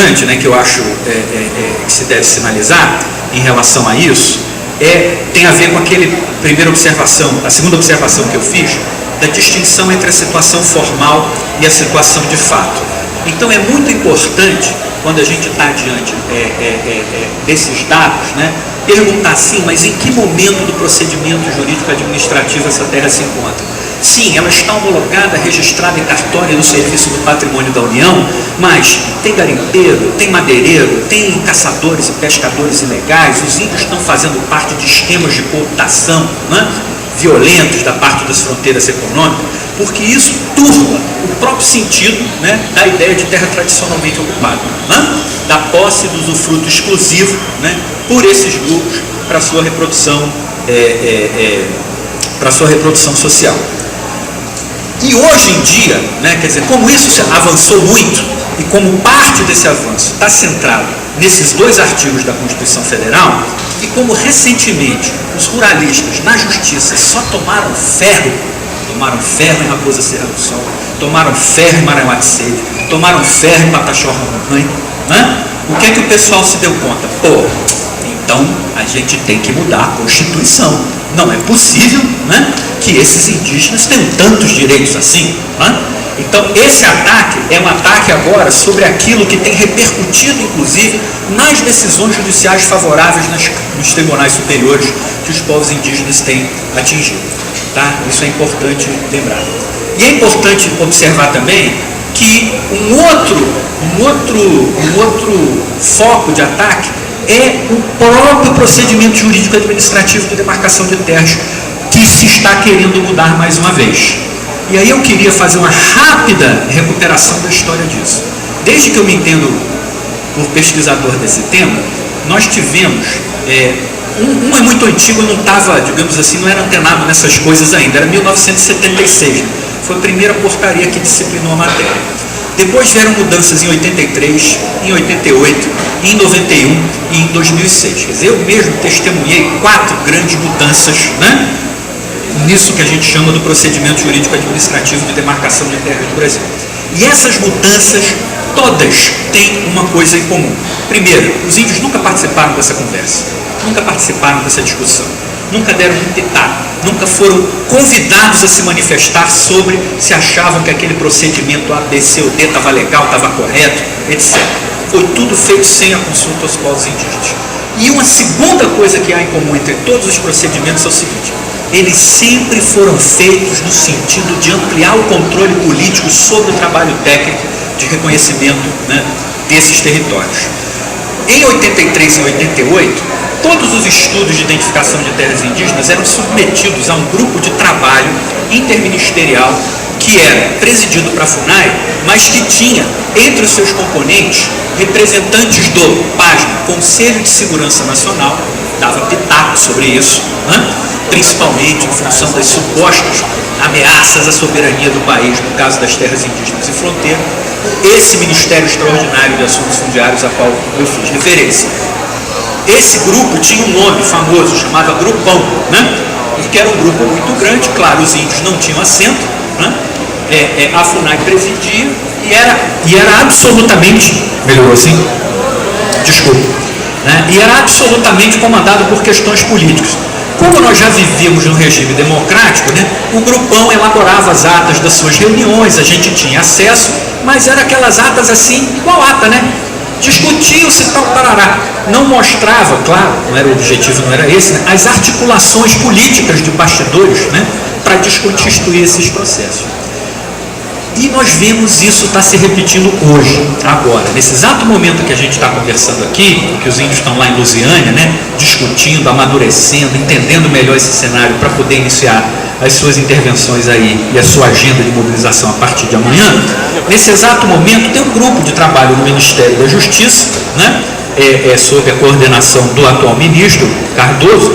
importante, né, que eu acho que se deve sinalizar em relação a isso, tem a ver com a segunda observação que eu fiz, da distinção entre a situação formal e a situação de fato. Então é muito importante, quando a gente está diante desses dados, né, perguntar assim, mas em que momento do procedimento jurídico administrativo essa terra se encontra? Sim, ela está homologada, registrada em cartório do Serviço do Patrimônio da União, mas tem garimpeiro, tem madeireiro, tem caçadores e pescadores ilegais, os índios estão fazendo parte de esquemas de cooptação, né, violentos da parte das fronteiras econômicas, porque isso turva o próprio sentido, né, da ideia de terra tradicionalmente ocupada, né, da posse do usufruto exclusivo, né, por esses grupos para sua reprodução, social. E hoje em dia, né, quer dizer, como isso avançou muito e como parte desse avanço está centrado nesses 2 artigos da Constituição Federal, e como recentemente os ruralistas na justiça só tomaram ferro em Raposa Serra do Sol, tomaram ferro em Maranhão-Sede, tomaram ferro em Pataxó-Ramanhã, né? O que é que o pessoal se deu conta? Então a gente tem que mudar a Constituição. Não é possível, né, que esses indígenas tenham tantos direitos assim, né? Então esse ataque é um ataque agora sobre aquilo que tem repercutido, inclusive, nas decisões judiciais favoráveis nos tribunais superiores que os povos indígenas têm atingido. Tá? Isso é importante lembrar. E é importante observar também que um outro foco de ataque é o próprio procedimento jurídico administrativo de demarcação de terras, que se está querendo mudar mais uma vez. E aí eu queria fazer uma rápida recuperação da história disso. Desde que eu me entendo por pesquisador desse tema, nós tivemos, um é muito antigo, eu não estava, digamos assim, não era antenado nessas coisas ainda, era 1976, né? Foi a primeira portaria que disciplinou a matéria. Depois vieram mudanças em 83, em 88, em 91 e em 2006. Quer dizer, eu mesmo testemunhei 4 grandes mudanças, né, nisso que a gente chama do procedimento jurídico administrativo de demarcação de terras do Brasil. E essas mudanças, todas têm uma coisa em comum. Primeiro, os índios nunca participaram dessa conversa, nunca participaram dessa discussão, nunca deram um pitaco, nunca foram convidados a se manifestar sobre se achavam que aquele procedimento A, B, C ou D estava legal, estava correto, etc. Foi tudo feito sem a consulta aos povos indígenas. E uma segunda coisa que há em comum entre todos os procedimentos é o seguinte: eles sempre foram feitos no sentido de ampliar o controle político sobre o trabalho técnico de reconhecimento, né, desses territórios. Em 83 e 88, todos os estudos de identificação de terras indígenas eram submetidos a um grupo de trabalho interministerial que era presidido para a FUNAI, mas que tinha entre os seus componentes representantes do, pasme, Conselho de Segurança Nacional, dava pitaco sobre isso, né? Principalmente em função das supostas ameaças à soberania do país, no caso das terras indígenas e fronteira, esse Ministério Extraordinário de Assuntos Fundiários a qual eu fiz referência. Esse grupo tinha um nome famoso, chamava Grupão, né? Porque era um grupo muito grande, claro, os índios não tinham assento, né? A FUNAI presidia e era absolutamente, melhorou assim? Desculpa, né? E era absolutamente comandado por questões políticas. Como nós já vivíamos num regime democrático, né, o grupão elaborava as atas das suas reuniões, a gente tinha acesso, mas eram aquelas atas assim, igual ata, né? Discutiam-se tal parará. Não mostrava, claro, não era o objetivo, não era esse, né, as articulações políticas de bastidores, né, para desconstituir esses processos. E nós vemos isso está se repetindo hoje, agora, nesse exato momento que a gente está conversando aqui, que os índios estão lá em Lusiânia, né, discutindo, amadurecendo, entendendo melhor esse cenário para poder iniciar as suas intervenções aí e a sua agenda de mobilização a partir de amanhã. Nesse exato momento tem um grupo de trabalho no Ministério da Justiça, né, sob a coordenação do atual ministro Cardoso,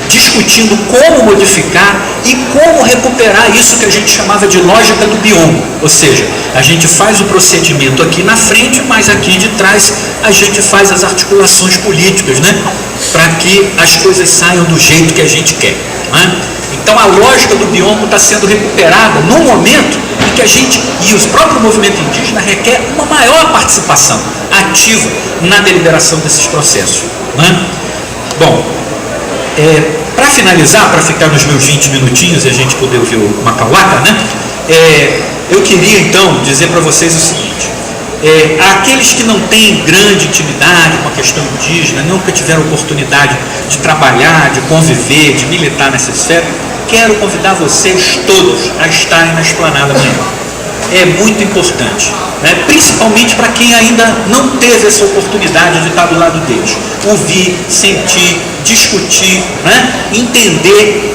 discutindo como modificar e como recuperar isso que a gente chamava de lógica do biombo, ou seja, a gente faz o procedimento aqui na frente, mas aqui de trás a gente faz as articulações políticas, né, para que as coisas saiam do jeito que a gente quer, né? Então a lógica do biombo está sendo recuperada no momento em que a gente, e o próprio movimento indígena, requer uma maior participação ativa na deliberação desses processos. Né? Bom, para finalizar, para ficar nos meus 20 minutinhos e a gente poder ouvir o Macauaca, né? Eu queria então dizer para vocês o seguinte: aqueles que não têm grande intimidade com a questão indígena, nunca tiveram oportunidade de trabalhar, de conviver, de militar nessa esfera, quero convidar vocês todos a estarem na esplanada amanhã. É muito importante, né? Principalmente para quem ainda não teve essa oportunidade de estar do lado deles. Ouvir, sentir, discutir, né? Entender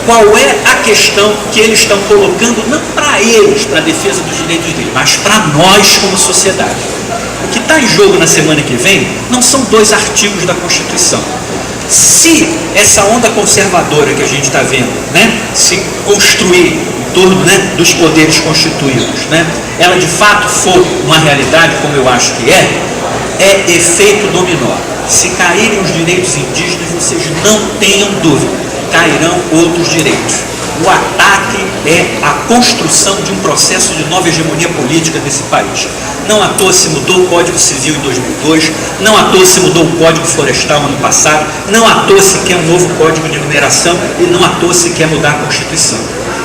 qual é a questão que eles estão colocando, não para eles, para a defesa dos direitos deles, mas para nós como sociedade. O que está em jogo na semana que vem não são 2 artigos da Constituição. Se essa onda conservadora que a gente está vendo, né, se construir em torno, né, dos poderes constituídos, né, ela de fato for uma realidade, como eu acho que é efeito dominó. Se caírem os direitos indígenas, vocês não tenham dúvida, cairão outros direitos. O ataque é a construção de um processo de nova hegemonia política desse país. Não à toa se mudou o Código Civil em 2002, não à toa se mudou o Código Florestal ano passado, não à toa se quer um novo Código de Mineração e não à toa se quer mudar a Constituição.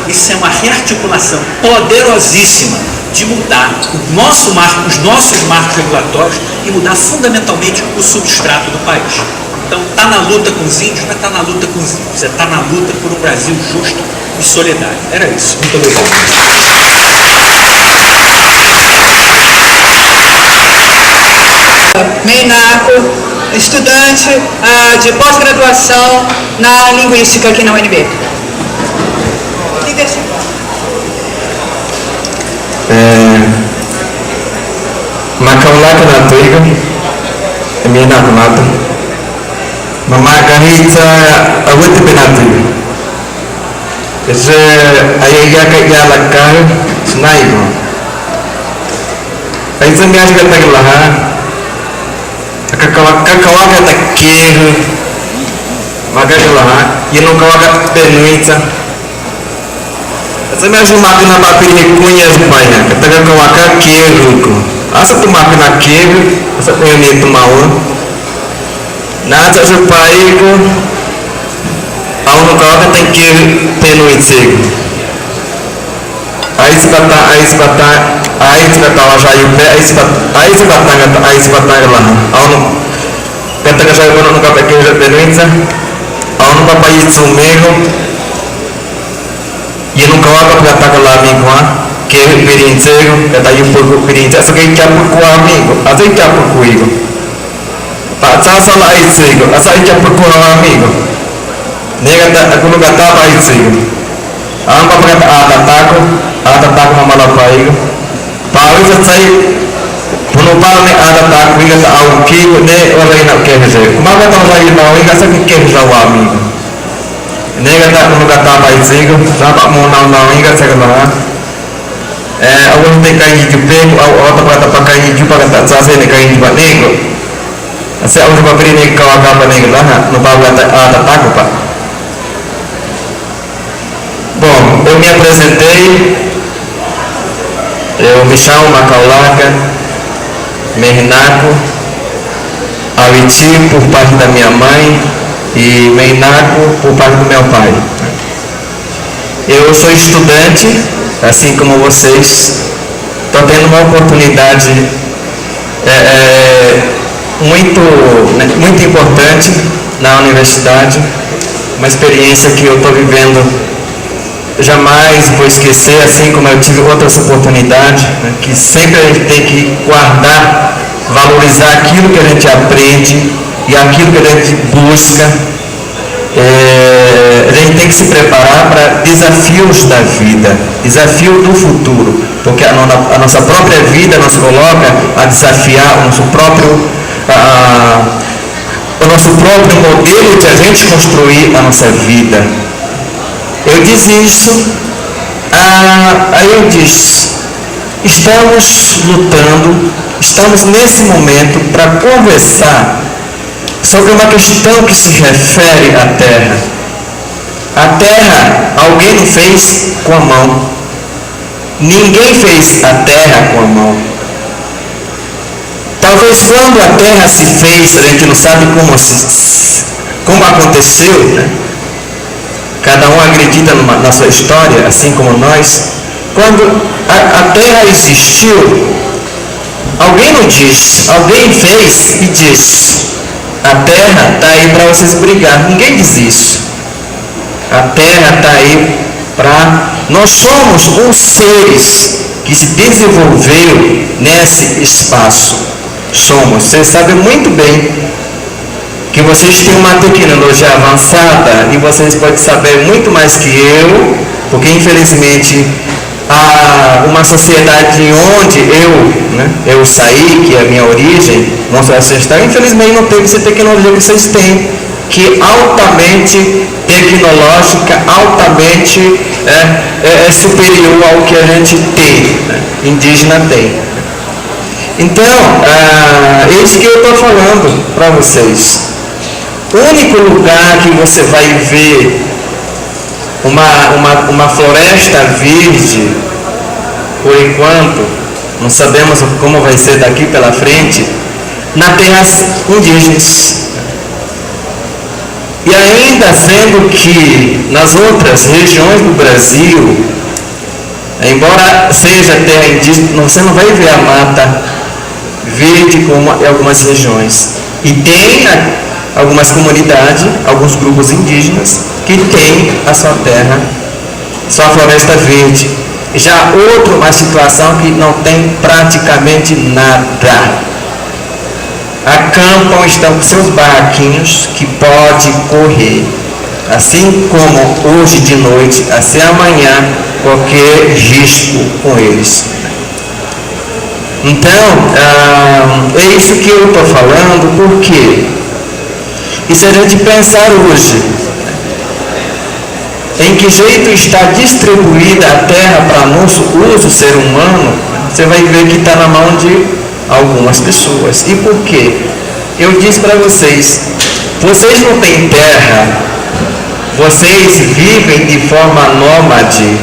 Isso é uma rearticulação poderosíssima de mudar os nossos marcos regulatórios e mudar fundamentalmente o substrato do país. Então, está na luta com os índios, mas está na luta com os índios, está na luta por um Brasil justo e solidário. Era isso. Muito obrigado. Meinaco, estudante de pós-graduação na Linguística aqui na UNB. Macauaca na Tuiga, Meinaco Mata, Mamacahita, a Wita Penatuiga. Esse aí é que ela cai, Snaigo. Aí você me acha que está lá. Kakawaka takeru magagalaha yenokawaka benuita asa mesmo máquina papiri kunha espanha kakawaka keru asa tu máquina keru asa kunha tu mau nada se paigo ao no kawaka takeru benuita aí kata sayu pe aí batanga lá ao kata ka sayu no ka pe ke benuita ao no papai tsumego e no kawaka kata lá amigo que perinzego kata yu por perinze asa que chapu ku amigo asa chapu ku igo pa tsasa laitsego asa chapu ku amigo nega ta aku no kata pa itsego ang papakata atataku mamalapaigo pausa sai puno pala ne atataku iga ta au kigo ne ora ina kehse kumaka ta sai na iga sa kehsa wa amigo nega ta puno kata paizigo sapa mo na iga sa kana awon te kai jupe au ota pata pakai jupa kata sa se ne kai jupa nego ase au pa pri ne kawaka pa nego lah no pa atataku pa. Bom, eu me apresentei, eu me chamo Macauaca, Meinaco, Awiti por parte da minha mãe e Meinaco por parte do meu pai. Eu sou estudante, assim como vocês, estou tendo uma oportunidade muito importante na universidade, uma experiência que eu estou vivendo. Jamais vou esquecer, assim como eu tive outras oportunidades, né, que sempre a gente tem que guardar, valorizar aquilo que a gente aprende e aquilo que a gente busca. A gente tem que se preparar para desafios da vida, desafio do futuro, porque a nossa própria vida nos coloca a desafiar o nosso próprio modelo de a gente construir a nossa vida. Eu disse isso, aí eu disse, estamos lutando, estamos nesse momento para conversar sobre uma questão que se refere à terra. A terra, alguém não fez com a mão. Ninguém fez a terra com a mão. Talvez quando a terra se fez, a gente não sabe como aconteceu, né? Cada um acredita na sua história, assim como nós. Quando a terra existiu, alguém não diz, alguém fez e diz: a terra está aí para vocês brigar. Ninguém diz isso. A terra está aí para... Nós somos os seres que se desenvolveram nesse espaço. Somos. Vocês sabem muito bem que vocês têm uma tecnologia avançada e vocês podem saber muito mais que eu, porque infelizmente uma sociedade onde eu saí, que é a minha origem, nossa ancestral, infelizmente não teve essa tecnologia que vocês têm, que é altamente tecnológica, altamente é superior ao que a gente tem, né? Indígena tem. Então, é isso que eu estou falando para vocês. O único lugar que você vai ver uma floresta verde, por enquanto, não sabemos como vai ser daqui pela frente, nas terras indígenas. E ainda sendo que nas outras regiões do Brasil, embora seja terra indígena, você não vai ver a mata verde como em algumas regiões. E tem algumas comunidades, alguns grupos indígenas que têm a sua terra, sua floresta verde. Já uma situação que não tem praticamente nada. Acampam, estão com seus barraquinhos que pode correr. Assim como hoje de noite, assim amanhã, qualquer risco com eles. Então, é isso que eu estou falando, porque e se a gente pensar hoje, em que jeito está distribuída a terra para nosso uso ser humano, você vai ver que está na mão de algumas pessoas. E por quê? Eu disse para vocês, vocês não têm terra, vocês vivem de forma nômade,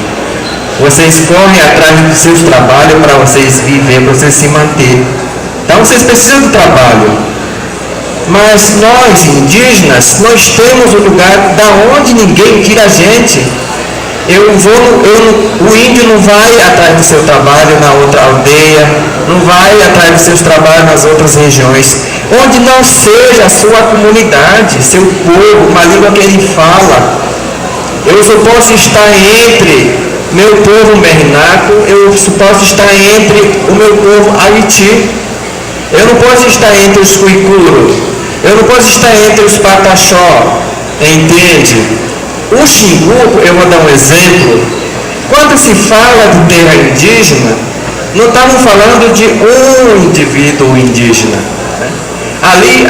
vocês correm atrás dos seus trabalhos para vocês viver, para vocês se manter. Então vocês precisam do trabalho. Mas nós, indígenas, nós temos um lugar da onde ninguém tira a gente. O índio não vai atrás do seu trabalho na outra aldeia, não vai atrás dos seus trabalhos nas outras regiões, onde não seja a sua comunidade, seu povo, uma língua que ele fala. Eu só posso estar entre meu povo merinaco, eu só posso estar entre o meu povo Haiti. Eu não posso estar entre os cuicuros, eu não posso estar entre os pataxó, entende? O Xingu, eu vou dar um exemplo, quando se fala de terra indígena, não estamos falando de um indivíduo indígena. Né? Ali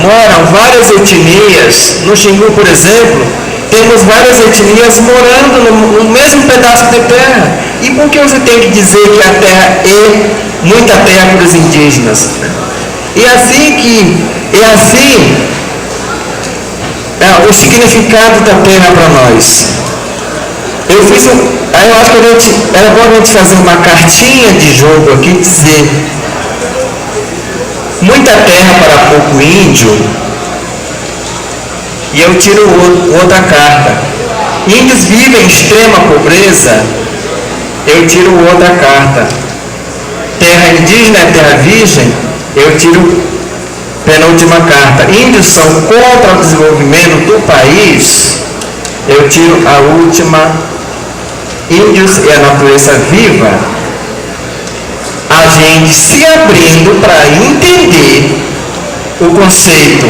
moram várias etnias. No Xingu, por exemplo, temos várias etnias morando no mesmo pedaço de terra. E por que você tem que dizer que a terra é muita terra para os indígenas? E o significado da terra para nós. Eu acho que era bom a gente fazer uma cartinha de jogo aqui, dizer muita terra para pouco índio, e eu tiro outra carta. Índios vivem em extrema pobreza, eu tiro outra carta. Terra indígena é terra virgem, eu tiro penúltima carta. Índios são contra o desenvolvimento do país, eu tiro a última. Índios e a natureza viva. A gente se abrindo para entender o conceito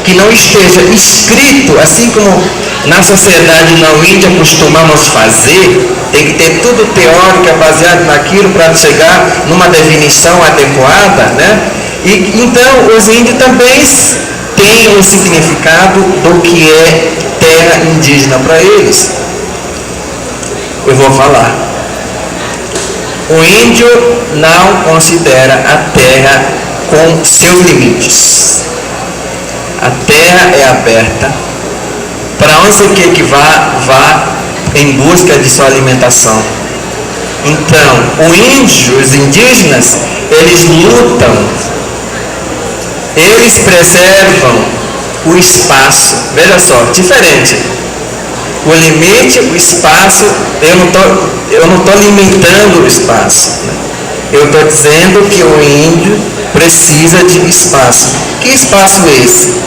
que não esteja escrito, assim como na sociedade não índia costumamos fazer, tem que ter tudo teórico, baseado naquilo para chegar numa definição adequada, né? E então os índios também têm um significado do que é terra indígena para eles. Eu vou falar. O índio não considera a terra com seus limites. A terra é aberta para onde você quer que vá em busca de sua alimentação. Então, o índio, os indígenas, eles lutam, eles preservam o espaço. Veja só, diferente. O limite, o espaço, eu não estou limitando o espaço. Eu estou dizendo que o índio precisa de espaço. Que espaço é esse?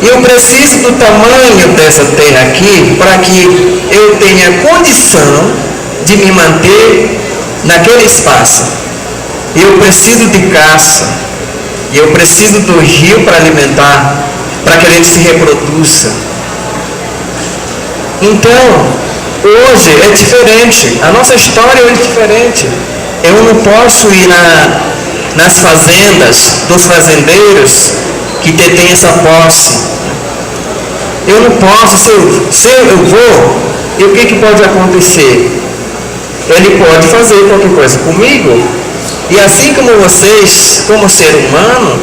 Eu preciso do tamanho dessa terra aqui para que eu tenha condição de me manter naquele espaço. Eu preciso de caça. Eu preciso do rio para alimentar, para que ele se reproduza. Então, hoje é diferente. A nossa história é diferente. Eu não posso ir nas fazendas dos fazendeiros que detêm essa posse. Eu não posso, se eu vou, e o que pode acontecer? Ele pode fazer qualquer coisa comigo, e assim como vocês, como ser humano,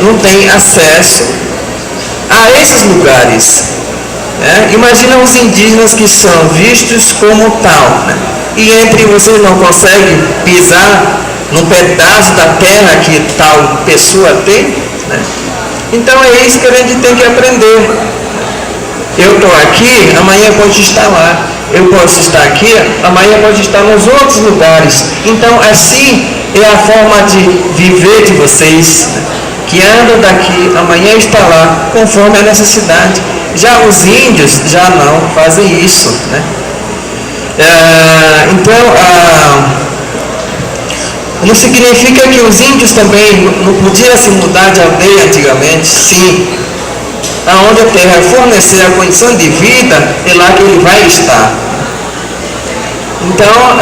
não tem acesso a esses lugares. Imagina os indígenas que são vistos como tal, né? E entre vocês não conseguem pisar num pedaço da terra que tal pessoa tem, né? Então é isso que a gente tem que aprender. Eu estou aqui, amanhã pode estar lá. Eu posso estar aqui, amanhã pode estar nos outros lugares. Então assim é a forma de viver de vocês, né? Que andam daqui, amanhã está lá, conforme a necessidade. Já os índios já não fazem isso, né? Não significa que os índios também não podiam se mudar de aldeia antigamente. Sim, aonde a terra fornecer a condição de vida, é lá que ele vai estar. Então,